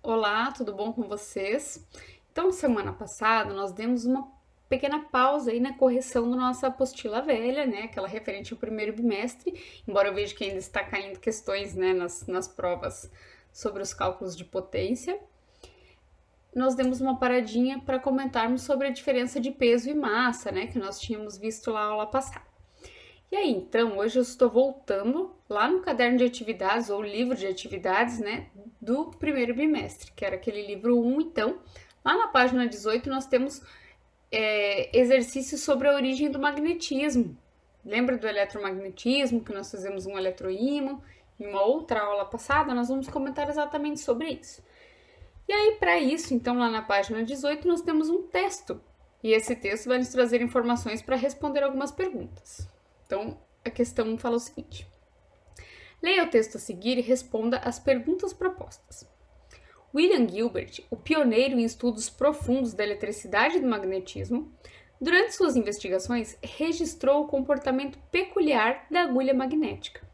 Olá, tudo bom com vocês? Então, semana passada nós demos uma pequena pausa aí na correção da nossa apostila velha, né? Aquela referente ao primeiro bimestre, embora eu veja que ainda está caindo questões, né, nas provas sobre os cálculos de potência. Nós demos uma paradinha para comentarmos sobre a diferença de peso e massa, né, que nós tínhamos visto lá na aula passada. E aí, então, hoje eu estou voltando lá no caderno de atividades, ou livro de atividades, né, do primeiro bimestre, que era aquele livro 1, então. Lá na página 18 nós temos exercícios sobre a origem do magnetismo. Lembra do eletromagnetismo, que nós fizemos um eletroímã? Em uma outra aula passada, nós vamos comentar exatamente sobre isso. E aí, para isso, então, lá na página 18, nós temos um texto. E esse texto vai nos trazer informações para responder algumas perguntas. Então, a questão fala o seguinte: leia o texto a seguir e responda as perguntas propostas. William Gilbert, o pioneiro em estudos profundos da eletricidade e do magnetismo, durante suas investigações registrou o comportamento peculiar da agulha magnética.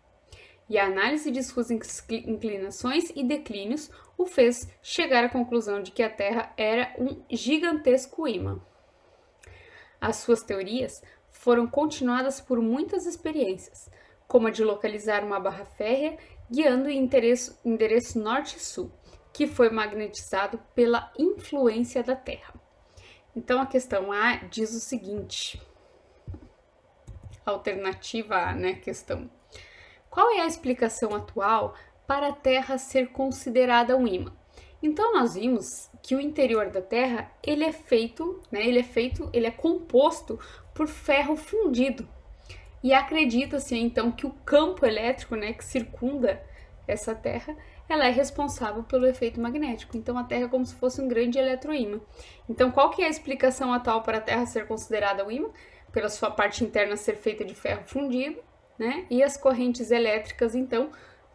E a análise de suas inclinações e declínios o fez chegar à conclusão de que a Terra era um gigantesco ímã. As suas teorias foram continuadas por muitas experiências, como a de localizar uma barra férrea guiando em endereço norte e sul, que foi magnetizado pela influência da Terra. Então a questão A diz o seguinte, alternativa A, né, questão. Qual é a explicação atual para a Terra ser considerada um ímã? Então nós vimos que o interior da Terra, ele é composto por ferro fundido. E acredita-se então que o campo elétrico, né, que circunda essa Terra, ela é responsável pelo efeito magnético. Então a Terra é como se fosse um grande eletroímã. Então qual que é a explicação atual para a Terra ser considerada um ímã? Pela sua parte interna ser feita de ferro fundido, né? E as correntes elétricas então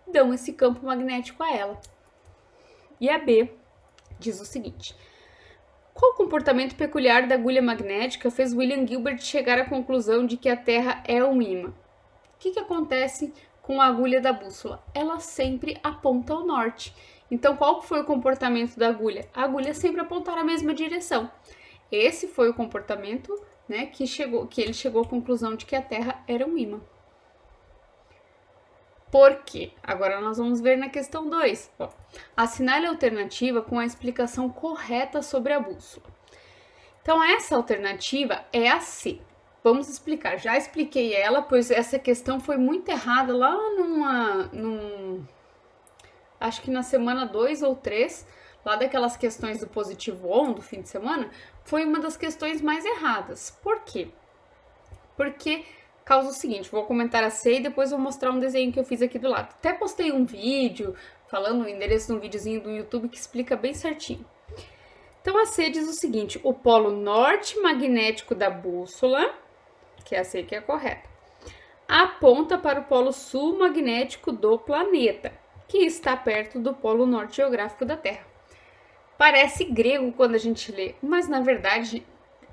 dão esse campo magnético a ela. E a B diz o seguinte: qual comportamento peculiar da agulha magnética fez William Gilbert chegar à conclusão de que a Terra é um ímã? O que acontece com a agulha da bússola? Ela sempre aponta ao norte. Então, qual foi o comportamento da agulha? A agulha sempre apontar na mesma direção. Esse foi o comportamento, né, que ele chegou à conclusão de que a Terra era um ímã. Por quê? Agora nós vamos ver na questão 2. Assinale a alternativa com a explicação correta sobre a bússola. Então, essa alternativa é a C. Vamos explicar. Já expliquei ela, pois essa questão foi muito errada lá acho que na semana 2 ou 3, lá daquelas questões do positivo on, do fim de semana, foi uma das questões mais erradas. Por quê? Porque causa o seguinte, vou comentar a C e depois vou mostrar um desenho que eu fiz aqui do lado. Até postei um vídeo falando o endereço de um videozinho do YouTube que explica bem certinho. Então a C diz o seguinte: o polo norte magnético da bússola, que é a C que é a correta, aponta para o polo sul magnético do planeta, que está perto do polo norte geográfico da Terra. Parece grego quando a gente lê, mas na verdade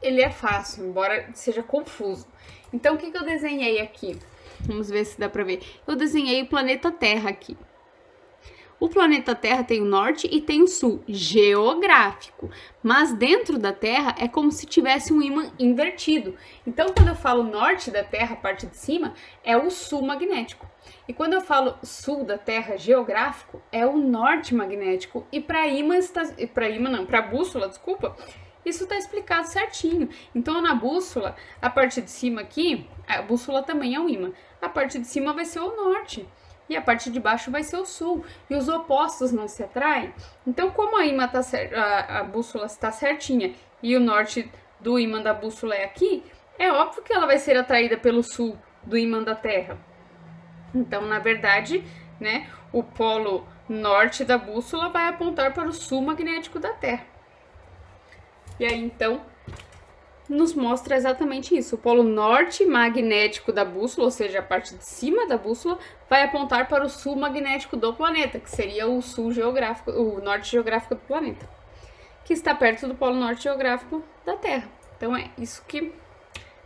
ele é fácil, embora seja confuso. Então, o que eu desenhei aqui? Vamos ver se dá pra ver. Eu desenhei o planeta Terra aqui. O planeta Terra tem o norte e tem o sul, geográfico. Mas dentro da Terra é como se tivesse um ímã invertido. Então, quando eu falo norte da Terra, a parte de cima, é o sul magnético. E quando eu falo sul da Terra, geográfico, é o norte magnético. E para a bússola, desculpa, isso está explicado certinho. Então, na bússola, a parte de cima aqui, a bússola também é um ímã. A parte de cima vai ser o norte e a parte de baixo vai ser o sul. E os opostos não se atraem. Então, como a bússola está certinha e o norte do ímã da bússola é aqui, é óbvio que ela vai ser atraída pelo sul do ímã da Terra. Então, na verdade, né, o polo norte da bússola vai apontar para o sul magnético da Terra. E aí, então, nos mostra exatamente isso. O polo norte magnético da bússola, ou seja, a parte de cima da bússola, vai apontar para o sul magnético do planeta, que seria o sul geográfico, o norte geográfico do planeta, que está perto do polo norte geográfico da Terra. Então, é isso que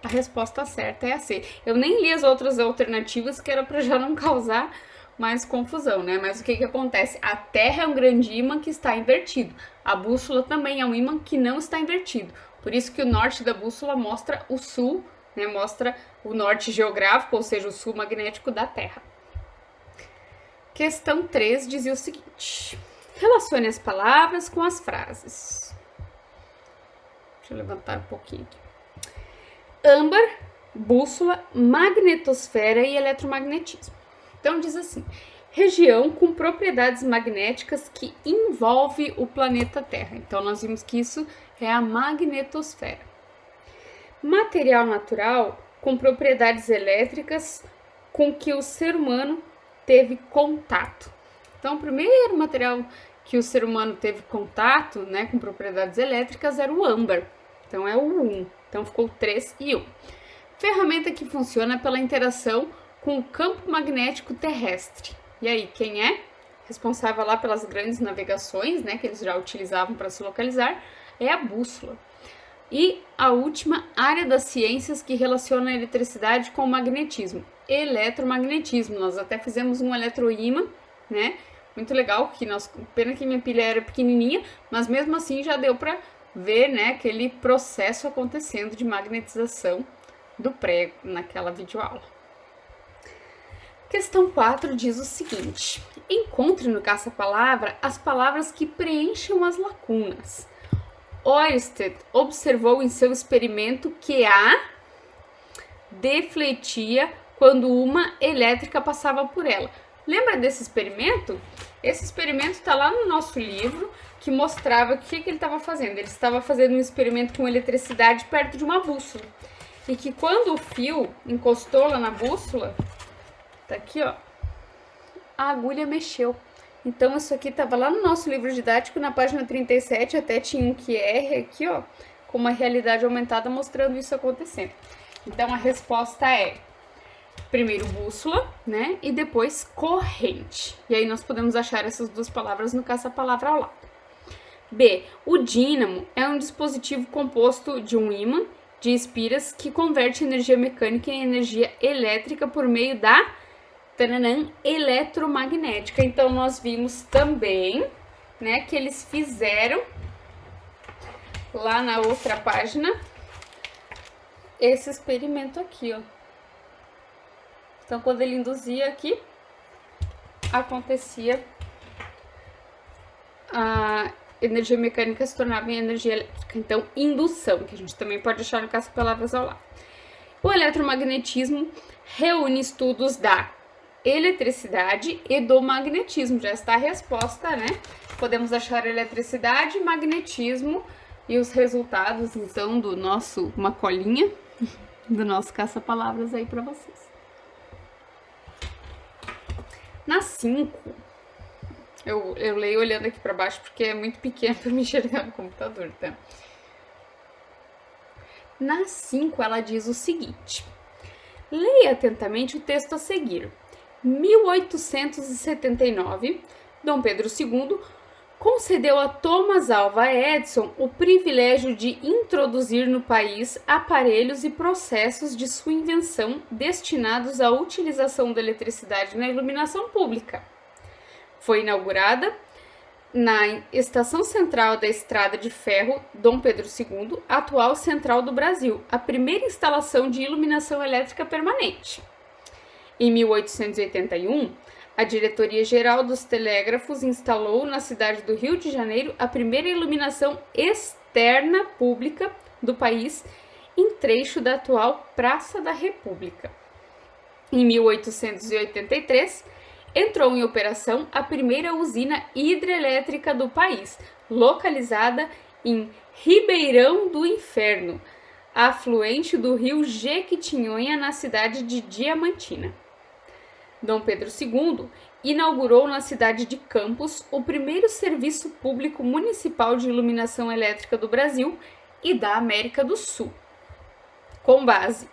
a resposta certa é a C. Eu nem li as outras alternativas, que era para já não causar mais confusão, né? Mas o que acontece? A Terra é um grande ímã que está invertido. A bússola também é um ímã que não está invertido. Por isso que o norte da bússola mostra o sul, né? Mostra o norte geográfico, ou seja, o sul magnético da Terra. Questão 3 dizia o seguinte: relacione as palavras com as frases. Deixa eu levantar um pouquinho aqui. Âmbar, bússola, magnetosfera e eletromagnetismo. Então diz assim: região com propriedades magnéticas que envolve o planeta Terra. Então nós vimos que isso é a magnetosfera. Material natural com propriedades elétricas com que o ser humano teve contato. Então o primeiro material que o ser humano teve contato, né, com propriedades elétricas era o âmbar. Então é o 1. Então ficou 3 e 1. Ferramenta que funciona pela interação com o campo magnético terrestre. E aí, quem é responsável lá pelas grandes navegações, né, que eles já utilizavam para se localizar, é a bússola. E a última área das ciências que relaciona a eletricidade com o magnetismo, eletromagnetismo. Nós até fizemos um eletroímã, né, muito legal, pena que minha pilha era pequenininha, mas mesmo assim já deu para ver, né, aquele processo acontecendo de magnetização do prego naquela videoaula. Questão 4 diz o seguinte: encontre no caça-palavra as palavras que preencham as lacunas. Oersted observou em seu experimento que a defletia quando uma elétrica passava por ela. Lembra desse experimento? Esse experimento está lá no nosso livro, que mostrava o que ele estava fazendo. Ele estava fazendo um experimento com eletricidade perto de uma bússola. E que quando o fio encostou lá na bússola, tá aqui, ó, a agulha mexeu. Então isso aqui estava lá no nosso livro didático, na página 37, até tinha um QR aqui, ó, com uma realidade aumentada mostrando isso acontecendo. Então a resposta é primeiro bússola, né, e depois corrente. E aí nós podemos achar essas duas palavras no caça-palavra ao lado. B. O dínamo é um dispositivo composto de um ímã de espiras que converte energia mecânica em energia elétrica por meio da eletromagnética. Então nós vimos também, né, que eles fizeram lá na outra página esse experimento aqui, ó. Então quando ele induzia aqui, acontecia a energia mecânica se tornava em energia elétrica. Então, indução, que a gente também pode achar no caça-palavras ao lado. O eletromagnetismo reúne estudos da eletricidade e do magnetismo. Já está a resposta, né? Podemos achar eletricidade, magnetismo e os resultados, então, do nosso, uma colinha do nosso caça-palavras aí para vocês. Na 5, eu leio olhando aqui para baixo porque é muito pequeno para me enxergar no computador, tá? Na 5, ela diz o seguinte: leia atentamente o texto a seguir. 1879, Dom Pedro II concedeu a Thomas Alva Edison o privilégio de introduzir no país aparelhos e processos de sua invenção destinados à utilização da eletricidade na iluminação pública. Foi inaugurada na Estação Central da Estrada de Ferro Dom Pedro II, atual Central do Brasil, a primeira instalação de iluminação elétrica permanente. Em 1881, a Diretoria-Geral dos Telégrafos instalou na cidade do Rio de Janeiro a primeira iluminação externa pública do país em trecho da atual Praça da República. Em 1883, entrou em operação a primeira usina hidrelétrica do país, localizada em Ribeirão do Inferno, afluente do rio Jequitinhonha, na cidade de Diamantina. Dom Pedro II inaugurou na cidade de Campos o primeiro serviço público municipal de iluminação elétrica do Brasil e da América do Sul. Com base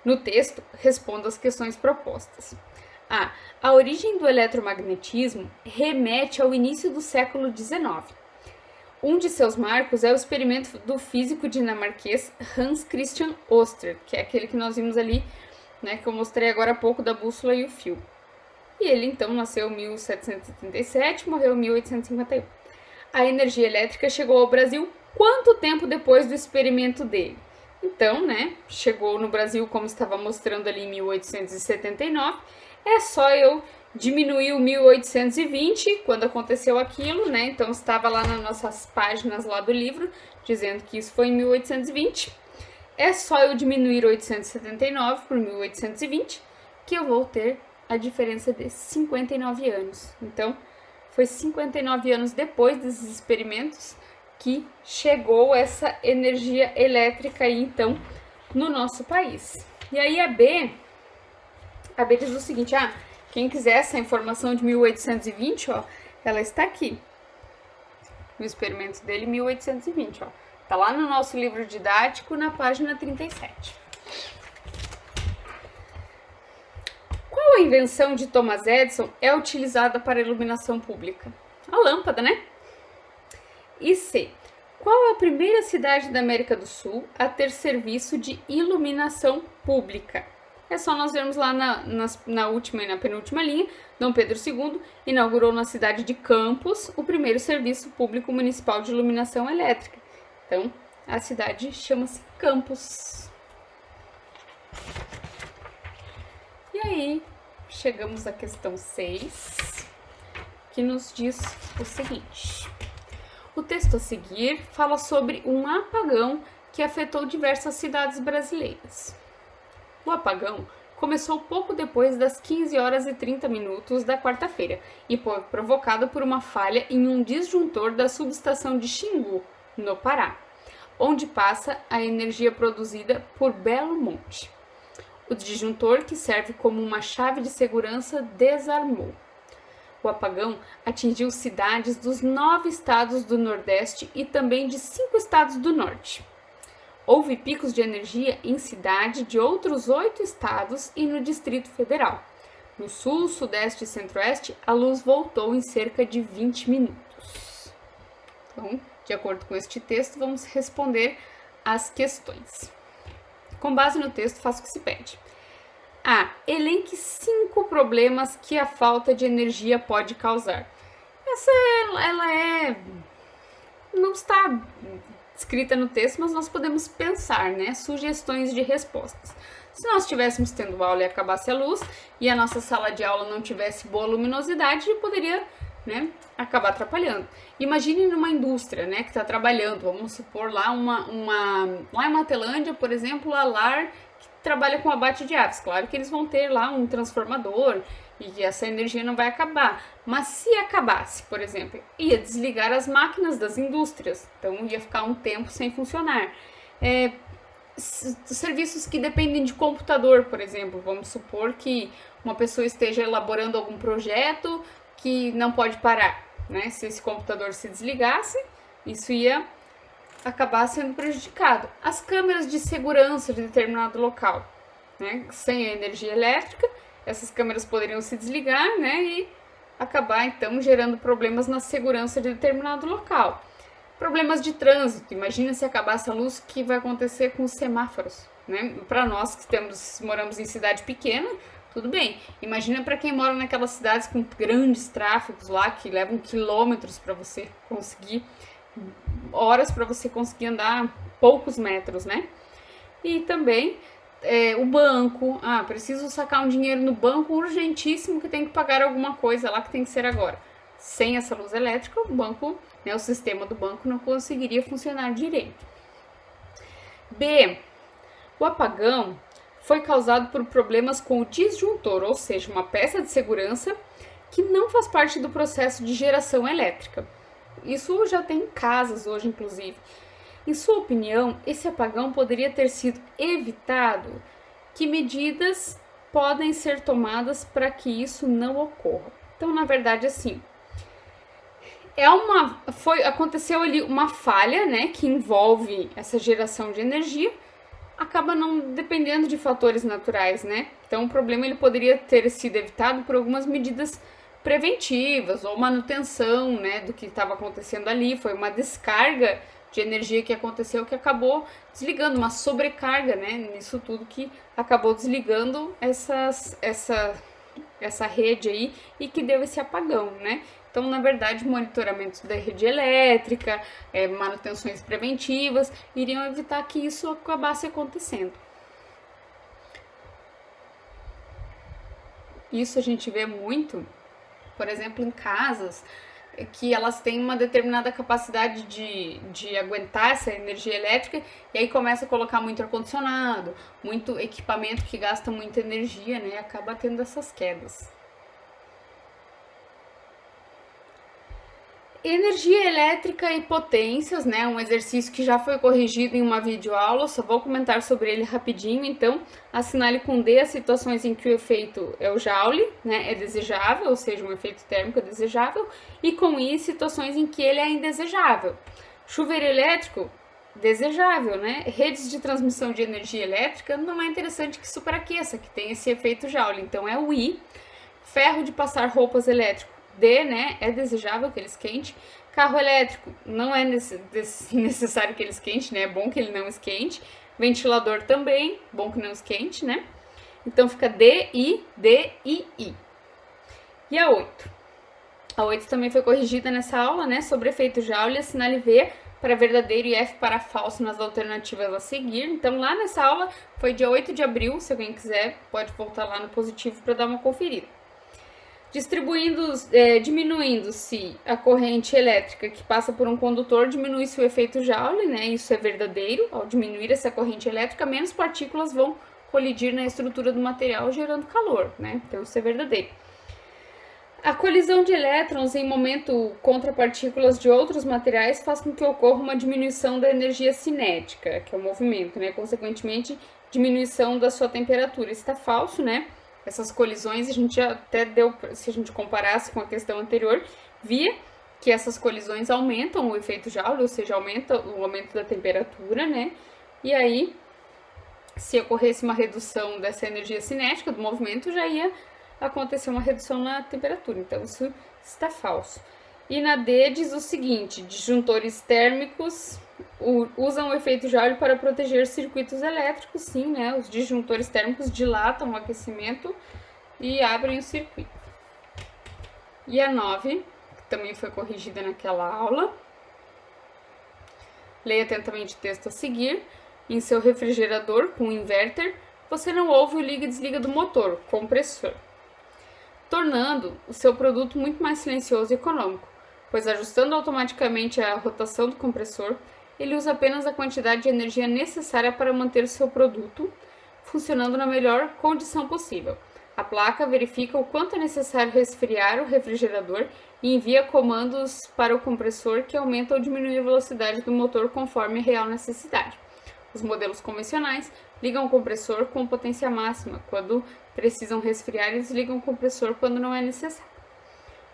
no texto, responda as questões propostas. A origem do eletromagnetismo remete ao início do século XIX. Um de seus marcos é o experimento do físico dinamarquês Hans Christian Ørsted, que é aquele que nós vimos ali, né, que eu mostrei agora há pouco, da bússola e o fio. E ele então nasceu em 1777, morreu em 1851. A energia elétrica chegou ao Brasil quanto tempo depois do experimento dele? Então, né, chegou no Brasil como estava mostrando ali em 1879. É só eu diminuir o 1820, quando aconteceu aquilo, né? Então estava lá nas nossas páginas lá do livro, dizendo que isso foi em 1820. É só eu diminuir 879 por 1820, que eu vou ter a diferença de 59 anos. Então, foi 59 anos depois desses experimentos que chegou essa energia elétrica aí, então, no nosso país. E aí a B diz o seguinte, quem quiser essa informação de 1820, ó, ela está aqui. O experimento dele, 1820, ó. Tá lá no nosso livro didático, na página 37. Qual a invenção de Thomas Edison é utilizada para iluminação pública? A lâmpada, né? E C. Qual a primeira cidade da América do Sul a ter serviço de iluminação pública? É só nós vermos lá na última e na penúltima linha, Dom Pedro II inaugurou na cidade de Campos o primeiro serviço público municipal de iluminação elétrica. Então, a cidade chama-se Campos. E aí, chegamos à questão 6, que nos diz o seguinte. O texto a seguir fala sobre um apagão que afetou diversas cidades brasileiras. O apagão começou pouco depois das 15 horas e 30 minutos da quarta-feira e foi provocado por uma falha em um disjuntor da subestação de Xingu, no Pará, onde passa a energia produzida por Belo Monte. O disjuntor, que serve como uma chave de segurança, desarmou. O apagão atingiu cidades dos 9 estados do Nordeste e também de 5 estados do Norte. Houve picos de energia em cidade de outros 8 estados e no Distrito Federal. No Sul, Sudeste e Centro-Oeste, a luz voltou em cerca de 20 minutos. Então, de acordo com este texto, vamos responder as questões. Com base no texto, faça o que se pede. Elenque 5 problemas que a falta de energia pode causar. Essa, ela não está escrita no texto, mas nós podemos pensar, né? Sugestões de respostas. Se nós estivéssemos tendo aula e acabasse a luz e a nossa sala de aula não tivesse boa luminosidade, poderia, né, acabar atrapalhando. Imagine numa indústria, né, que está trabalhando, vamos supor lá lá em Matelândia, por exemplo, a LAR, que trabalha com abate de aves. Claro que eles vão ter lá um transformador e essa energia não vai acabar. Mas se acabasse, por exemplo, ia desligar as máquinas das indústrias, então ia ficar um tempo sem funcionar. Serviços que dependem de computador, por exemplo, vamos supor que uma pessoa esteja elaborando algum projeto que não pode parar, né? Se esse computador se desligasse, isso ia acabar sendo prejudicado. As câmeras de segurança de determinado local, né? Sem a energia elétrica, essas câmeras poderiam se desligar, né? E acabar, então, gerando problemas na segurança de determinado local. Problemas de trânsito. Imagina se acabasse a luz, o que vai acontecer com os semáforos, né? Para nós que moramos em cidade pequena, tudo bem. Imagina para quem mora naquelas cidades com grandes tráfegos lá, que levam quilômetros para você conseguir, horas para você conseguir andar poucos metros, né? E também o banco. Preciso sacar um dinheiro no banco urgentíssimo que tem que pagar alguma coisa lá que tem que ser agora. Sem essa luz elétrica, o banco, né, o sistema do banco não conseguiria funcionar direito. B. O apagão foi causado por problemas com o disjuntor, ou seja, uma peça de segurança que não faz parte do processo de geração elétrica. Isso já tem em casas hoje, inclusive. Em sua opinião, esse apagão poderia ter sido evitado? Que medidas podem ser tomadas para que isso não ocorra? Então, na verdade, assim, aconteceu ali uma falha, né, que envolve essa geração de energia, acaba não dependendo de fatores naturais, né? Então, o problema ele poderia ter sido evitado por algumas medidas preventivas ou manutenção, né, do que estava acontecendo ali. Foi uma descarga de energia que aconteceu que acabou desligando, uma sobrecarga, né, nisso tudo que acabou desligando essa rede aí e que deu esse apagão, né? Então, na verdade, monitoramento da rede elétrica, manutenções preventivas, iriam evitar que isso acabasse acontecendo. Isso a gente vê muito, por exemplo, em casas que elas têm uma determinada capacidade de aguentar essa energia elétrica e aí começa a colocar muito ar-condicionado, muito equipamento que gasta muita energia, né? Acaba tendo essas quedas. Energia elétrica e potências, né? Um exercício que já foi corrigido em uma videoaula, só vou comentar sobre ele rapidinho. Então, assinale com D as situações em que o efeito é o Joule, né? É desejável, ou seja, um efeito térmico é desejável, e com I, situações em que ele é indesejável. Chuveiro elétrico, desejável, né? Redes de transmissão de energia elétrica, não é interessante que superaqueça, que tem esse efeito Joule, então é o I. Ferro de passar roupas elétrico, D, né? É desejável que ele esquente. Carro elétrico, não é necessário que ele esquente, né? É bom que ele não esquente. Ventilador também, bom que não esquente, né? Então fica D, I, D, I, I. E a 8? A 8 também foi corrigida nessa aula, né? Sobre efeito Joule, assinale V para verdadeiro e F para falso nas alternativas a seguir. Então lá nessa aula foi dia 8 de abril, se alguém quiser pode voltar lá no positivo para dar uma conferida. Diminuindo-se a corrente elétrica que passa por um condutor, diminui-se o efeito Joule, né? Isso é verdadeiro. Ao diminuir essa corrente elétrica, menos partículas vão colidir na estrutura do material, gerando calor, né? Então isso é verdadeiro. A colisão de elétrons em momento contra partículas de outros materiais faz com que ocorra uma diminuição da energia cinética, que é o movimento, né? Consequentemente, diminuição da sua temperatura. Isso está falso, né? Essas colisões, a gente já até deu, se a gente comparasse com a questão anterior, via que essas colisões aumentam o efeito Joule, ou seja, aumenta o aumento da temperatura, né? E aí, se ocorresse uma redução dessa energia cinética do movimento, já ia acontecer uma redução na temperatura. Então, isso está falso. E na D diz o seguinte: disjuntores térmicos usam o efeito Joule para proteger circuitos elétricos, sim, né? Os disjuntores térmicos dilatam o aquecimento e abrem o circuito. E a 9, que também foi corrigida naquela aula. Leia atentamente o texto a seguir. Em seu refrigerador com inverter, você não ouve o liga e desliga do motor, compressor, tornando o seu produto muito mais silencioso e econômico, pois ajustando automaticamente a rotação do compressor, ele usa apenas a quantidade de energia necessária para manter o seu produto funcionando na melhor condição possível. A placa verifica o quanto é necessário resfriar o refrigerador e envia comandos para o compressor que aumentam ou diminuem a velocidade do motor conforme a real necessidade. Os modelos convencionais ligam o compressor com potência máxima quando precisam resfriar e desligam o compressor quando não é necessário.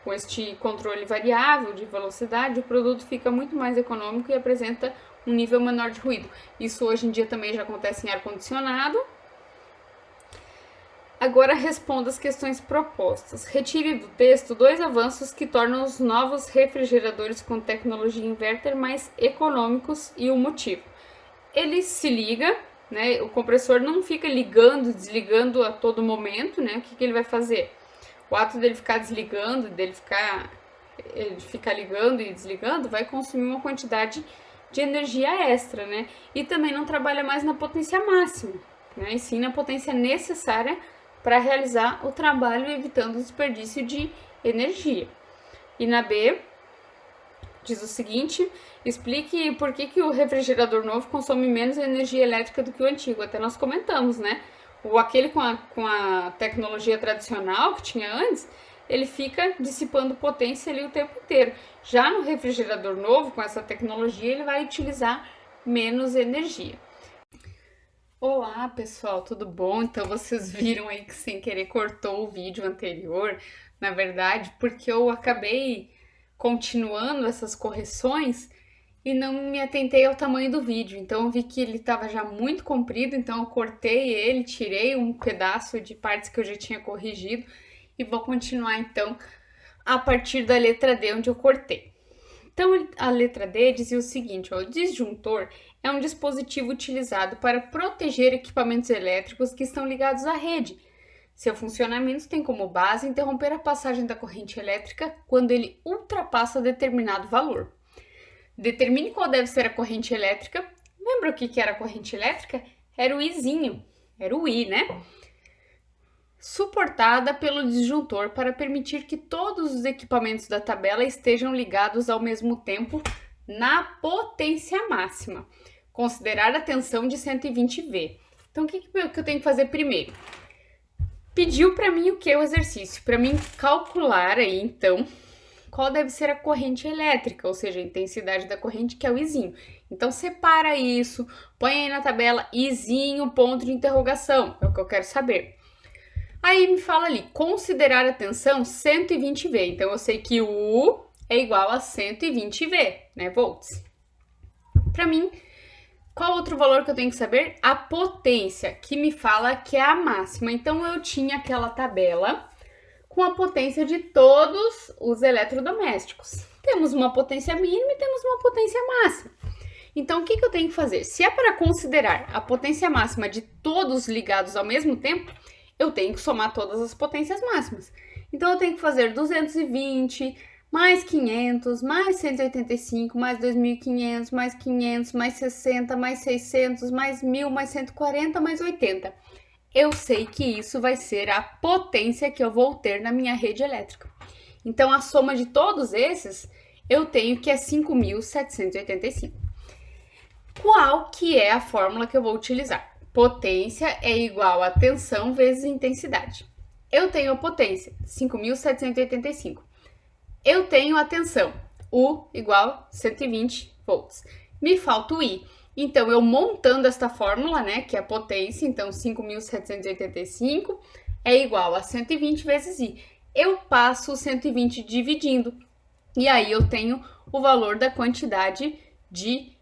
Com este controle variável de velocidade, o produto fica muito mais econômico e apresenta um nível menor de ruído. Isso hoje em dia também já acontece em ar-condicionado. Agora responda as questões propostas. Retire do texto 2 avanços que tornam os novos refrigeradores com tecnologia inverter mais econômicos e o motivo. Ele se liga, né? O compressor não fica ligando e desligando a todo momento, né? O que ele vai fazer? O ato dele ficar desligando, dele ficar ligando e desligando, vai consumir uma quantidade de energia extra, né? E também não trabalha mais na potência máxima, né? E sim na potência necessária para realizar o trabalho, evitando o desperdício de energia. E na B, diz o seguinte: explique por que o refrigerador novo consome menos energia elétrica do que o antigo. Até nós comentamos, né? Aquele com a tecnologia tradicional que tinha antes, ele fica dissipando potência ali o tempo inteiro. Já no refrigerador novo, com essa tecnologia, ele vai utilizar menos energia. Olá pessoal, tudo bom? Então vocês viram aí que sem querer cortou o vídeo anterior, na verdade, porque eu acabei continuando essas correções e não me atentei ao tamanho do vídeo. Então eu vi que ele estava já muito comprido, então eu cortei ele, tirei um pedaço de partes que eu já tinha corrigido e vou continuar então a partir da letra D, onde eu cortei. Então a letra D dizia o seguinte: o disjuntor é um dispositivo utilizado para proteger equipamentos elétricos que estão ligados à rede, Seu funcionamento tem como base interromper a passagem da corrente elétrica quando ele ultrapassa determinado valor. Determine qual deve ser a corrente elétrica. Lembra o que era a corrente elétrica? Era o Izinho, era o I, né? Suportada pelo disjuntor para permitir que todos os equipamentos da tabela estejam ligados ao mesmo tempo na potência máxima. Considerar a tensão de 120 V. Então, o que eu tenho que fazer primeiro? Pediu para mim o que? O exercício. Para mim calcular aí, então, qual deve ser a corrente elétrica, ou seja, a intensidade da corrente, que é o Izinho. Então, separa isso, põe aí na tabela Izinho, ponto de interrogação, é o que eu quero saber. Aí me fala ali, considerar a tensão 120 V. Então, eu sei que o U é igual a 120 V, né, volts. Para mim, qual outro valor que eu tenho que saber? A potência, que me fala que é a máxima. Então, eu tinha aquela tabela com a potência de todos os eletrodomésticos. Temos uma potência mínima e temos uma potência máxima. Então, o que eu tenho que fazer? Se é para considerar a potência máxima de todos ligados ao mesmo tempo, eu tenho que somar todas as potências máximas. Então, eu tenho que fazer 220, mais 500, mais 185, mais 2.500, mais 500, mais 60, mais 600, mais 1.000, mais 140, mais 80. Eu sei que isso vai ser a potência que eu vou ter na minha rede elétrica. Então, a soma de todos esses, eu tenho que é 5.785. Qual que é a fórmula que eu vou utilizar? Potência é igual a tensão vezes intensidade. Eu tenho a potência, 5.785. Eu tenho a tensão, U igual 120 volts. Me falta o I. Então, eu montando esta fórmula, né, que é a potência, então 5.785 é igual a 120 vezes I. Eu passo o 120 dividindo, e aí eu tenho o valor da quantidade de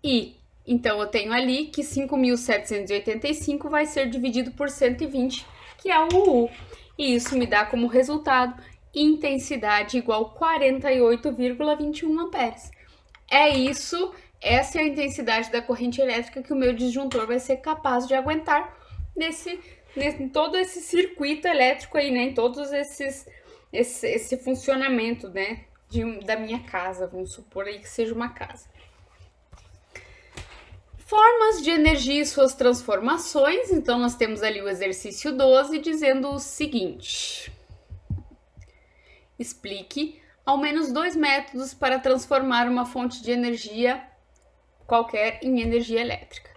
I. Então, eu tenho ali que 5.785 vai ser dividido por 120, que é o U. E isso me dá como resultado intensidade igual a 48,21 amperes. É isso, essa é a intensidade da corrente elétrica que o meu disjuntor vai ser capaz de aguentar em todo esse circuito elétrico aí, né? Em todos esse funcionamento, né? Da minha casa, vamos supor aí que seja uma casa. Formas de energia e suas transformações. Então, nós temos ali o exercício 12 dizendo o seguinte. Explique ao menos 2 métodos para transformar uma fonte de energia qualquer em energia elétrica.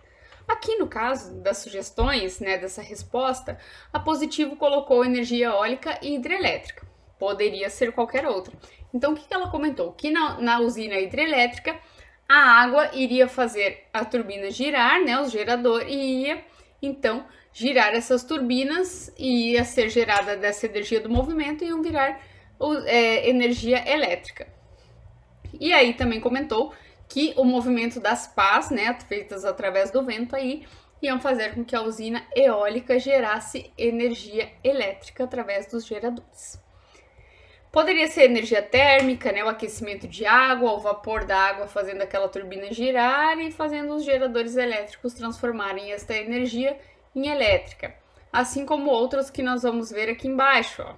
Aqui no caso das sugestões, né, dessa resposta, a Positivo colocou energia eólica e hidrelétrica. Poderia ser qualquer outra. Então, o que ela comentou? Que na usina hidrelétrica, a água iria fazer a turbina girar, né, os geradores, e ia, então, girar essas turbinas, e ia ser gerada dessa energia do movimento e iam virar energia elétrica. E aí também comentou que o movimento das pás, né, feitas através do vento aí, iam fazer com que a usina eólica gerasse energia elétrica através dos geradores. Poderia ser energia térmica, né, o aquecimento de água, o vapor da água fazendo aquela turbina girar e fazendo os geradores elétricos transformarem esta energia em elétrica. Assim como outras que nós vamos ver aqui embaixo, ó.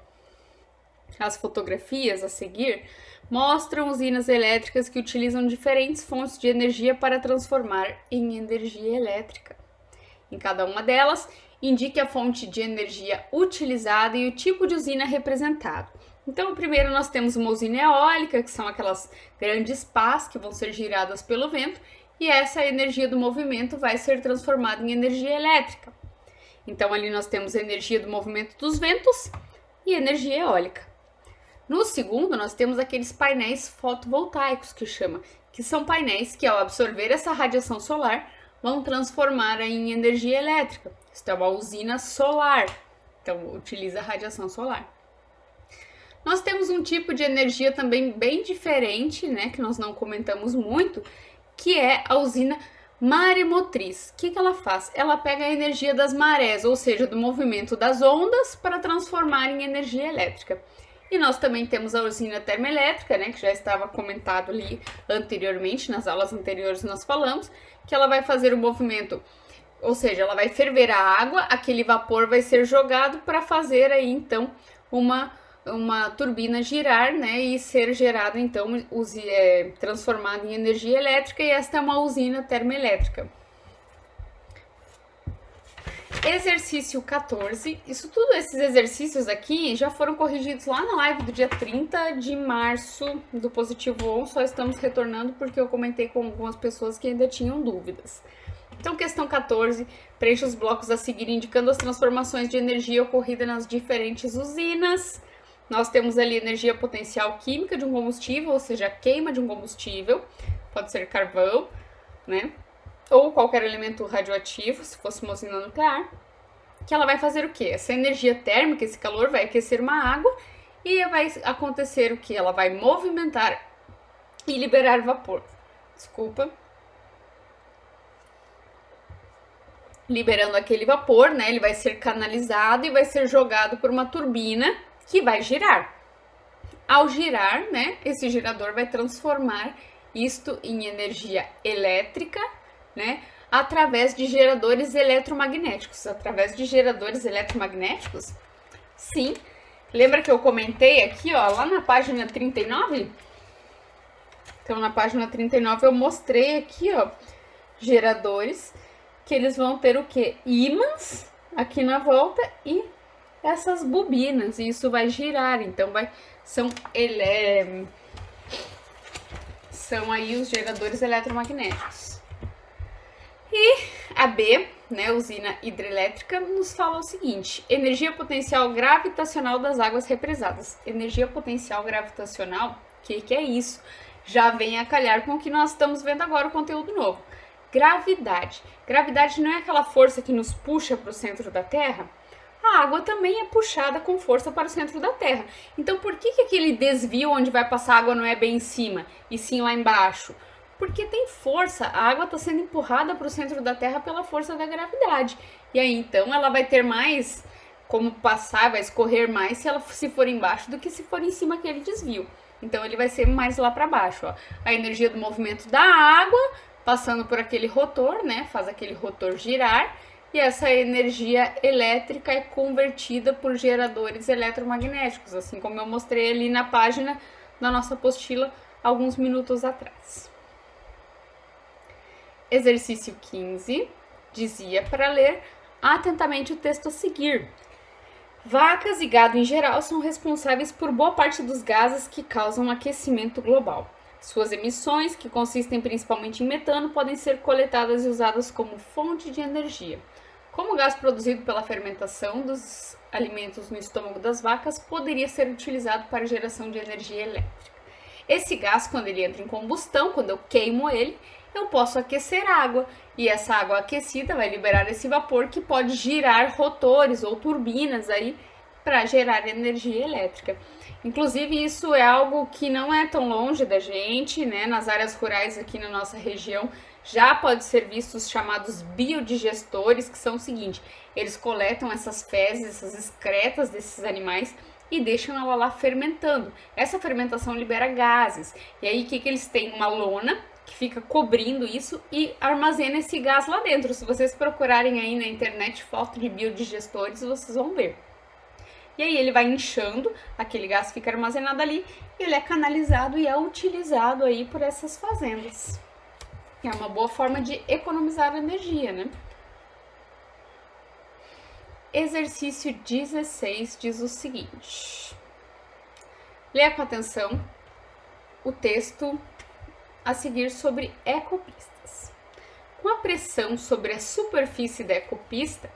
As fotografias a seguir mostram usinas elétricas que utilizam diferentes fontes de energia para transformar em energia elétrica. Em cada uma delas, indique a fonte de energia utilizada e o tipo de usina representado. Então, primeiro nós temos uma usina eólica, que são aquelas grandes pás que vão ser giradas pelo vento, e essa energia do movimento vai ser transformada em energia elétrica. Então, ali nós temos a energia do movimento dos ventos e energia eólica. No segundo, nós temos aqueles painéis fotovoltaicos, que são painéis que, ao absorver essa radiação solar, vão transformar em energia elétrica. Isso é uma usina solar, então utiliza a radiação solar. Nós temos um tipo de energia também bem diferente, né, que nós não comentamos muito, que é a usina maremotriz. O que ela faz? Ela pega a energia das marés, ou seja, do movimento das ondas, para transformar em energia elétrica. E nós também temos a usina termoelétrica, né, que já estava comentado ali anteriormente, nas aulas anteriores nós falamos, que ela vai fazer o movimento ou seja, ela vai ferver a água, aquele vapor vai ser jogado para fazer aí então uma turbina girar, né, e ser gerada então transformada em energia elétrica, e esta é uma usina termoelétrica. Exercício 14, esses exercícios aqui já foram corrigidos lá na live do dia 30 de março do Positivo On, só estamos retornando porque eu comentei com algumas pessoas que ainda tinham dúvidas. Então, questão 14, preencha os blocos a seguir indicando as transformações de energia ocorrida nas diferentes usinas. Nós temos ali energia potencial química de um combustível, ou seja, a queima de um combustível, pode ser carvão, né? Ou qualquer elemento radioativo, se fosse uma usina nuclear, que ela vai fazer o quê? Essa energia térmica, esse calor, vai aquecer uma água e vai acontecer o quê? Ela vai movimentar e liberar vapor. Desculpa. Liberando aquele vapor, né? Ele vai ser canalizado e vai ser jogado por uma turbina que vai girar. Ao girar, né? Esse girador vai transformar isto em energia elétrica, né, através de geradores eletromagnéticos. Através de geradores eletromagnéticos? Sim. Lembra que eu comentei aqui, ó, lá na página 39? Então, na página 39 eu mostrei aqui, ó, geradores que eles vão ter o quê? Ímãs aqui na volta e essas bobinas. E isso vai girar, então são aí os geradores eletromagnéticos. E a B, né, usina hidrelétrica, nos fala o seguinte: energia potencial gravitacional das águas represadas. Energia potencial gravitacional, o que é isso? Já vem a calhar com o que nós estamos vendo agora, o conteúdo novo. Gravidade. Gravidade não é aquela força que nos puxa para o centro da Terra? A água também é puxada com força para o centro da Terra. Então, por que aquele desvio onde vai passar a água não é bem em cima, e sim lá embaixo? Porque tem força, a água está sendo empurrada para o centro da Terra pela força da gravidade. E aí, então, ela vai ter mais como passar, vai escorrer mais se for embaixo do que se for em cima aquele desvio. Então, ele vai ser mais lá para baixo, ó. A energia do movimento da água, passando por aquele rotor, né, faz aquele rotor girar, e essa energia elétrica é convertida por geradores eletromagnéticos, assim como eu mostrei ali na página da nossa apostila alguns minutos atrás. Exercício 15 dizia para ler atentamente o texto a seguir. Vacas e gado em geral são responsáveis por boa parte dos gases que causam aquecimento global. Suas emissões, que consistem principalmente em metano, podem ser coletadas e usadas como fonte de energia. Como o gás produzido pela fermentação dos alimentos no estômago das vacas poderia ser utilizado para geração de energia elétrica. Esse gás, quando ele entra em combustão, quando eu queimo ele, eu posso aquecer água, e essa água aquecida vai liberar esse vapor que pode girar rotores ou turbinas aí para gerar energia elétrica. Inclusive, isso é algo que não é tão longe da gente, né? Nas áreas rurais aqui na nossa região já pode ser visto os chamados biodigestores, que são o seguinte: eles coletam essas fezes, essas excretas desses animais e deixam ela lá fermentando. Essa fermentação libera gases. E aí, o que eles têm? Uma lona que fica cobrindo isso e armazena esse gás lá dentro. Se vocês procurarem aí na internet foto de biodigestores, vocês vão ver. E aí ele vai inchando, aquele gás fica armazenado ali, e ele é canalizado e é utilizado aí por essas fazendas. É uma boa forma de economizar energia, né? Exercício 16 diz o seguinte. Leia com atenção o texto a seguir sobre ecopistas. Com a pressão sobre a superfície da ecopista,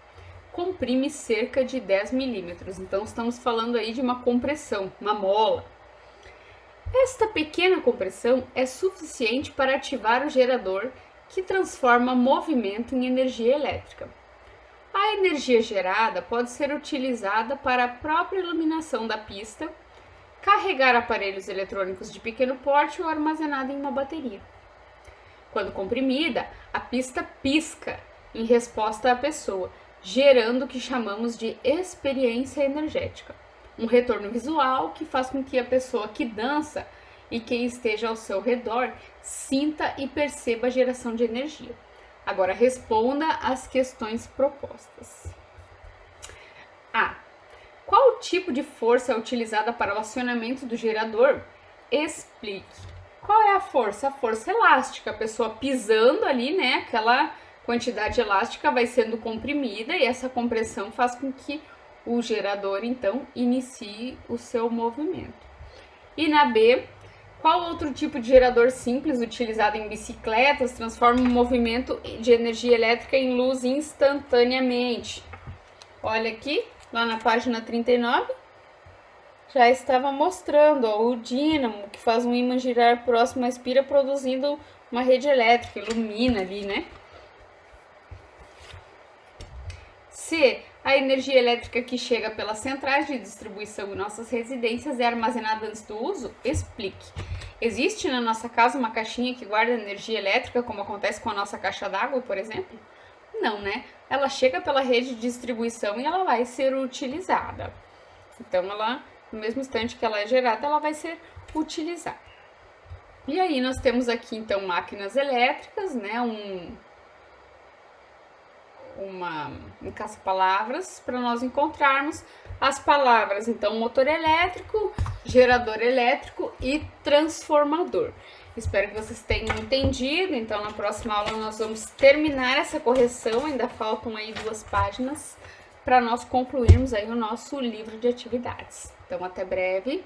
comprime cerca de 10 milímetros. Então, estamos falando aí de uma compressão, uma mola. Esta pequena compressão é suficiente para ativar o gerador que transforma movimento em energia elétrica. A energia gerada pode ser utilizada para a própria iluminação da pista, carregar aparelhos eletrônicos de pequeno porte ou armazenada em uma bateria. Quando comprimida, a pista pisca em resposta à pessoa, gerando o que chamamos de experiência energética, um retorno visual que faz com que a pessoa que dança e quem esteja ao seu redor sinta e perceba a geração de energia. Agora responda as questões propostas. A. Qual tipo de força é utilizada para o acionamento do gerador? Explique. Qual é a força? A força elástica. A pessoa pisando ali, né? Aquela quantidade elástica vai sendo comprimida e essa compressão faz com que o gerador, então, inicie o seu movimento. E na B, qual outro tipo de gerador simples utilizado em bicicletas transforma um movimento de energia elétrica em luz instantaneamente? Olha aqui, lá na página 39, já estava mostrando o dínamo, que faz um ímã girar próximo à espira, produzindo uma rede elétrica, ilumina ali, né? C. A energia elétrica que chega pelas centrais de distribuição em nossas residências é armazenada antes do uso? Explique. Existe na nossa casa uma caixinha que guarda energia elétrica, como acontece com a nossa caixa d'água, por exemplo? Não, né? Ela chega pela rede de distribuição e ela vai ser utilizada. Então, ela, no mesmo instante que ela é gerada, ela vai ser utilizada. E aí, nós temos aqui, então, máquinas elétricas, né? Um caça-palavras para nós encontrarmos as palavras, então, motor elétrico, gerador elétrico e transformador. Espero que vocês tenham entendido. Então, na próxima aula nós vamos terminar essa correção, ainda faltam aí 2 páginas para nós concluirmos aí o nosso livro de atividades. Então, até breve.